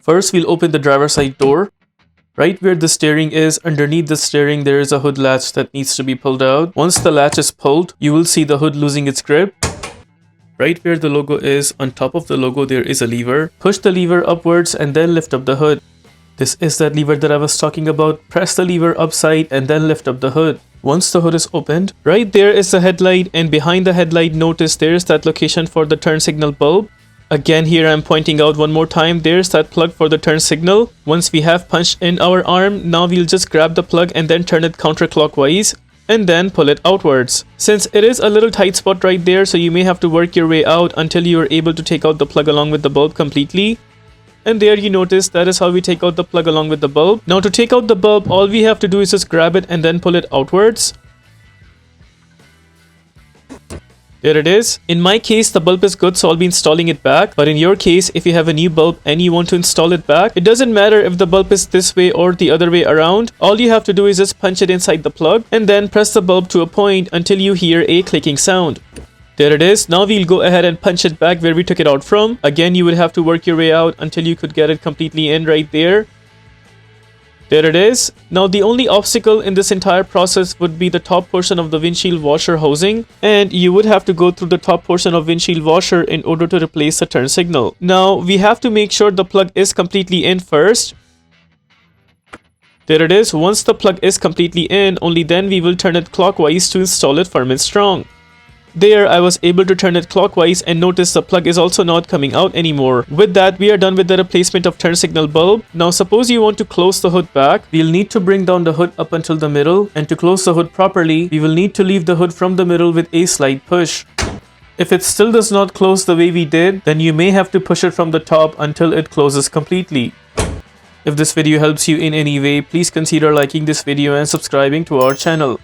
First, we'll open the driver's side door. Right where the steering is, underneath the steering, there is a hood latch that needs to be pulled out. Once the latch is pulled, you will see the hood losing its grip. Right where the logo is, on top of the logo, there is a lever. Push the lever upwards and then lift up the hood. This is that lever that I was talking about. Press the lever upside and then lift up the hood. Once the hood is opened, right there is the headlight, and behind the headlight, notice there is that location for the turn signal bulb. Again, here I'm pointing out one more time, there's that plug for the turn signal. Once we have punched in our arm, now we'll just grab the plug and then turn it counterclockwise and then pull it outwards. Since it is a little tight spot right there, so you may have to work your way out until you are able to take out the plug along with the bulb completely. And there you notice that is how we take out the plug along with the bulb. Now to take out the bulb, all we have to do is just grab it and then pull it outwards. There it is. In my case, the bulb is good, so I'll be installing it back. But in your case, if you have a new bulb and you want to install it back, it doesn't matter if the bulb is this way or the other way around. All you have to do is just punch it inside the plug and then press the bulb to a point until you hear a clicking sound. There it is. Now we'll go ahead and punch it back where we took it out from. Again, you would have to work your way out until you could get it completely in right there. There it is. Now the only obstacle in this entire process would be the top portion of the windshield washer housing, and you would have to go through the top portion of windshield washer in order to replace the turn signal. Now we have to make sure the plug is completely in first. There it is. Once the plug is completely in, only then we will turn it clockwise to install it firm and strong. There, I was able to turn it clockwise and notice the plug is also not coming out anymore. With that, we are done with the replacement of turn signal bulb. Now suppose you want to close the hood back. We'll need to bring down the hood up until the middle, and to close the hood properly, we will need to leave the hood from the middle with a slight push. If it still does not close the way we did, then you may have to push it from the top until it closes completely. If this video helps you in any way, please consider liking this video and subscribing to our channel.